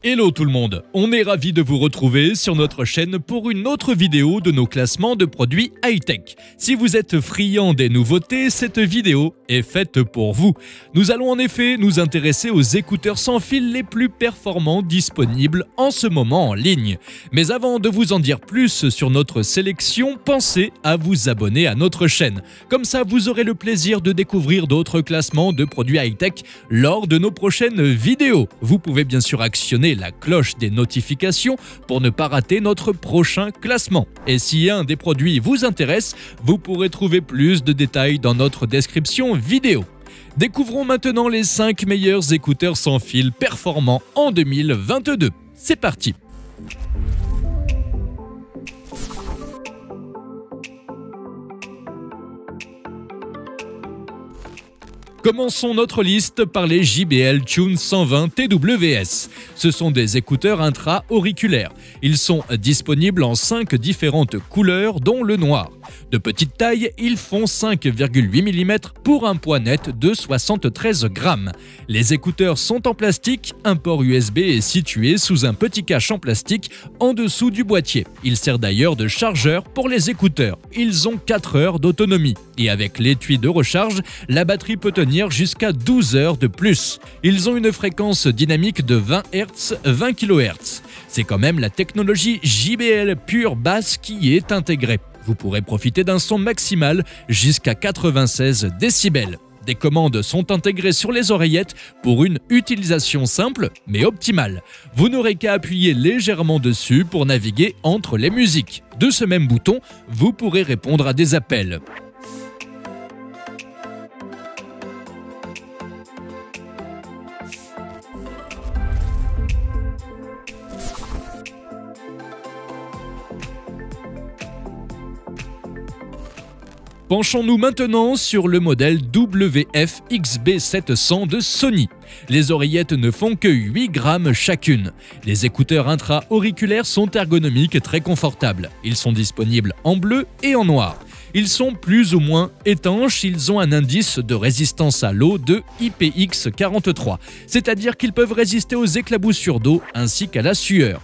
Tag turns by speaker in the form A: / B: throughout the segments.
A: Hello tout le monde, on est ravis de vous retrouver sur notre chaîne pour une autre vidéo de nos classements de produits high-tech. Si vous êtes friand des nouveautés, cette vidéo est faite pour vous. Nous allons en effet nous intéresser aux écouteurs sans fil les plus performants disponibles en ce moment en ligne. Mais avant de vous en dire plus sur notre sélection, pensez à vous abonner à notre chaîne. Comme ça, vous aurez le plaisir de découvrir d'autres classements de produits high-tech lors de nos prochaines vidéos. Vous pouvez bien sûr actionner la cloche des notifications pour ne pas rater notre prochain classement. Et si un des produits vous intéresse, vous pourrez trouver plus de détails dans notre description vidéo. Découvrons maintenant les 5 meilleurs écouteurs sans fil performants en 2022. C'est parti! Commençons notre liste par les JBL Tune 120 TWS. Ce sont des écouteurs intra-auriculaires. Ils sont disponibles en 5 différentes couleurs, dont le noir. De petite taille, ils font 5,8 mm pour un poids net de 73 grammes. Les écouteurs sont en plastique, un port USB est situé sous un petit cache en plastique en dessous du boîtier. Il sert d'ailleurs de chargeur pour les écouteurs. Ils ont 4 heures d'autonomie. Et avec l'étui de recharge, la batterie peut tenir jusqu'à 12 heures de plus. Ils ont une fréquence dynamique de 20 Hz, 20 kHz. C'est quand même la technologie JBL Pure Bass qui est intégrée. Vous pourrez profiter d'un son maximal jusqu'à 96 décibels. Des commandes sont intégrées sur les oreillettes pour une utilisation simple mais optimale. Vous n'aurez qu'à appuyer légèrement dessus pour naviguer entre les musiques. De ce même bouton, vous pourrez répondre à des appels. Penchons-nous maintenant sur le modèle WF-XB700 de Sony. Les oreillettes ne font que 8 grammes chacune. Les écouteurs intra-auriculaires sont ergonomiques et très confortables. Ils sont disponibles en bleu et en noir. Ils sont plus ou moins étanches, ils ont un indice de résistance à l'eau de IPX43, c'est-à-dire qu'ils peuvent résister aux éclaboussures d'eau ainsi qu'à la sueur.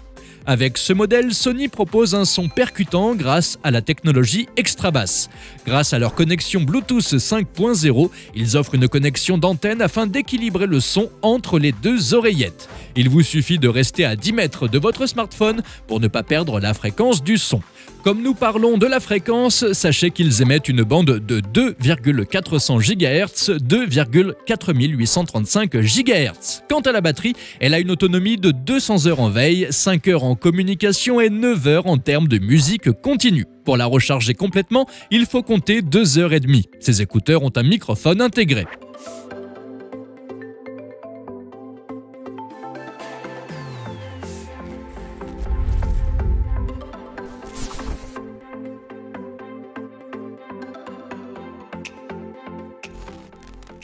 A: Avec ce modèle, Sony propose un son percutant grâce à la technologie extra basse. Grâce à leur connexion Bluetooth 5.0, ils offrent une connexion d'antenne afin d'équilibrer le son entre les deux oreillettes. Il vous suffit de rester à 10 mètres de votre smartphone pour ne pas perdre la fréquence du son. Comme nous parlons de la fréquence, sachez qu'ils émettent une bande de 2,400 GHz, 2,4835 GHz. Quant à la batterie, elle a une autonomie de 200 heures en veille, 5 heures en communication et 9 heures en termes de musique continue. Pour la recharger complètement, il faut compter 2 heures et demie. Ces écouteurs ont un microphone intégré.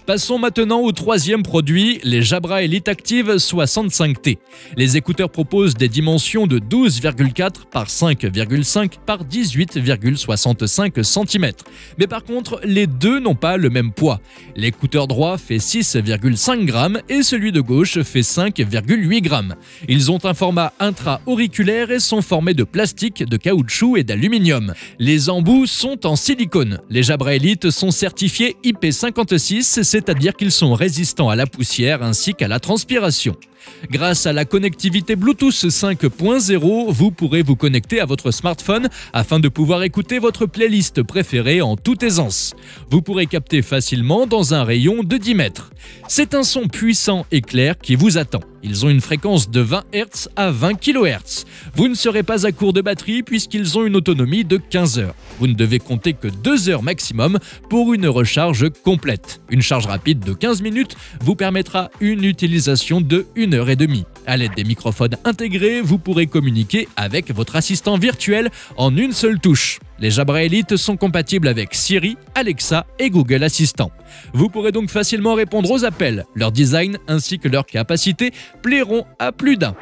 A: Passons maintenant au troisième produit, les Jabra Elite Active 65T. Les écouteurs proposent des dimensions de 12,4 par 5,5 par 18,65 cm. Mais par contre, les deux n'ont pas le même poids. L'écouteur droit fait 6,5 grammes et celui de gauche fait 5,8 grammes. Ils ont un format intra-auriculaire et sont formés de plastique, de caoutchouc et d'aluminium. Les embouts sont en silicone. Les Jabra Elite sont certifiés IP56, c'est-à-dire qu'ils sont résistants à la poussière ainsi qu'à la transpiration. Grâce à la connectivité Bluetooth 5.0, vous pourrez vous connecter à votre smartphone afin de pouvoir écouter votre playlist préférée en toute aisance. Vous pourrez capter facilement dans un rayon de 10 mètres. C'est un son puissant et clair qui vous attend. Ils ont une fréquence de 20 Hz à 20 kHz. Vous ne serez pas à court de batterie puisqu'ils ont une autonomie de 15 heures. Vous ne devez compter que 2 heures maximum pour une recharge complète. Une charge rapide de 15 minutes vous permettra une utilisation de 1 heure et demie. À l'aide des microphones intégrés, vous pourrez communiquer avec votre assistant virtuel en une seule touche. Les Jabra Elite sont compatibles avec Siri, Alexa et Google Assistant. Vous pourrez donc facilement répondre aux appels. Leur design ainsi que leur capacité plairont à plus d'un.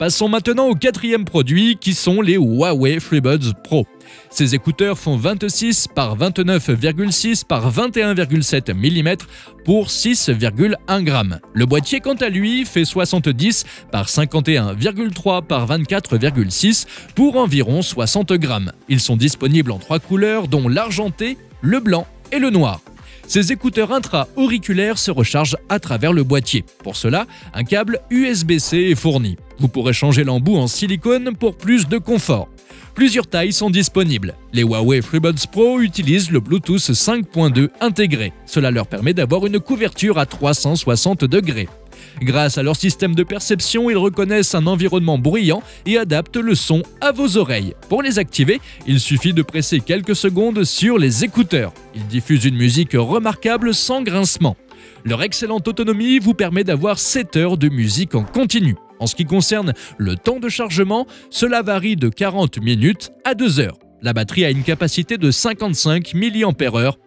A: Passons maintenant au quatrième produit qui sont les Huawei FreeBuds Pro. Ces écouteurs font 26 par 29,6 par 21,7 mm pour 6,1 g. Le boîtier, quant à lui, fait 70 par 51,3 par 24,6 pour environ 60 g. Ils sont disponibles en 3 couleurs, dont l'argenté, le blanc et le noir. Ces écouteurs intra-auriculaires se rechargent à travers le boîtier. Pour cela, un câble USB-C est fourni. Vous pourrez changer l'embout en silicone pour plus de confort. Plusieurs tailles sont disponibles. Les Huawei FreeBuds Pro utilisent le Bluetooth 5.2 intégré. Cela leur permet d'avoir une couverture à 360 degrés. Grâce à leur système de perception, ils reconnaissent un environnement bruyant et adaptent le son à vos oreilles. Pour les activer, il suffit de presser quelques secondes sur les écouteurs. Ils diffusent une musique remarquable sans grincement. Leur excellente autonomie vous permet d'avoir 7 heures de musique en continu. En ce qui concerne le temps de chargement, cela varie de 40 minutes à 2 heures. La batterie a une capacité de 55 mAh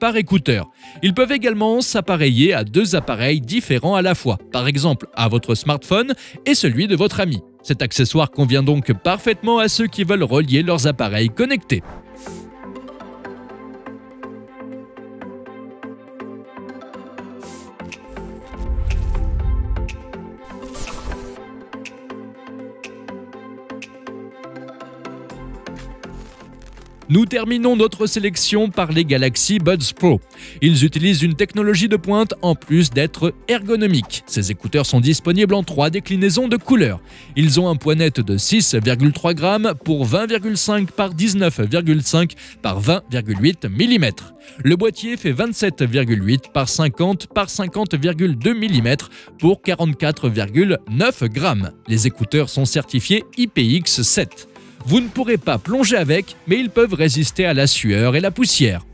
A: par écouteur. Ils peuvent également s'appareiller à 2 appareils différents à la fois, par exemple à votre smartphone et celui de votre ami. Cet accessoire convient donc parfaitement à ceux qui veulent relier leurs appareils connectés. Nous terminons notre sélection par les Galaxy Buds Pro. Ils utilisent une technologie de pointe en plus d'être ergonomiques. Ces écouteurs sont disponibles en 3 déclinaisons de couleurs. Ils ont un poids net de 6,3 g pour 20,5 par 19,5 par 20,8 mm. Le boîtier fait 27,8 par 50 par 50,2 mm pour 44,9 g. Les écouteurs sont certifiés IPX7. Vous ne pourrez pas plonger avec, mais ils peuvent résister à la sueur et la poussière.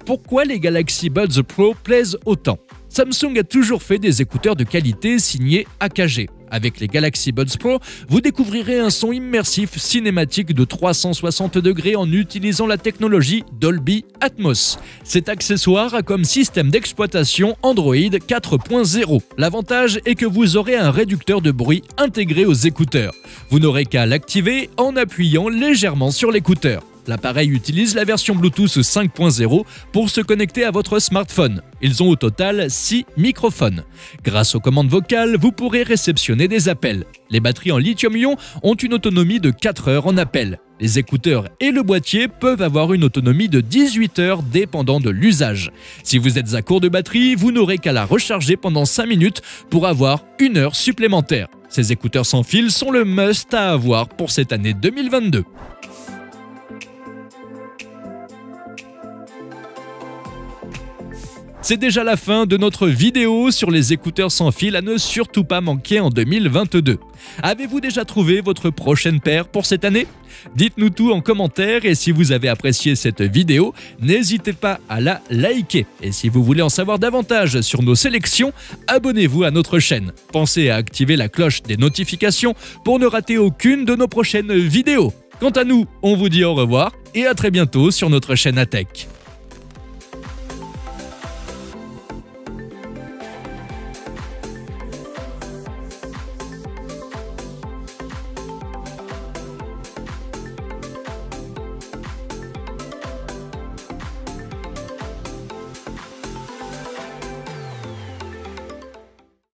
A: Pourquoi les Galaxy Buds Pro plaisent autant? Samsung a toujours fait des écouteurs de qualité signés AKG. Avec les Galaxy Buds Pro, vous découvrirez un son immersif cinématique de 360 degrés en utilisant la technologie Dolby Atmos. Cet accessoire a comme système d'exploitation Android 4.0. L'avantage est que vous aurez un réducteur de bruit intégré aux écouteurs. Vous n'aurez qu'à l'activer en appuyant légèrement sur l'écouteur. L'appareil utilise la version Bluetooth 5.0 pour se connecter à votre smartphone. Ils ont au total 6 microphones. Grâce aux commandes vocales, vous pourrez réceptionner des appels. Les batteries en lithium-ion ont une autonomie de 4 heures en appel. Les écouteurs et le boîtier peuvent avoir une autonomie de 18 heures dépendant de l'usage. Si vous êtes à court de batterie, vous n'aurez qu'à la recharger pendant 5 minutes pour avoir 1 heure supplémentaire. Ces écouteurs sans fil sont le must à avoir pour cette année 2022. C'est déjà la fin de notre vidéo sur les écouteurs sans fil à ne surtout pas manquer en 2022. Avez-vous déjà trouvé votre prochaine paire pour cette année? Dites-nous tout en commentaire et si vous avez apprécié cette vidéo, n'hésitez pas à la liker. Et si vous voulez en savoir davantage sur nos sélections, abonnez-vous à notre chaîne. Pensez à activer la cloche des notifications pour ne rater aucune de nos prochaines vidéos. Quant à nous, on vous dit au revoir et à très bientôt sur notre chaîne ATech.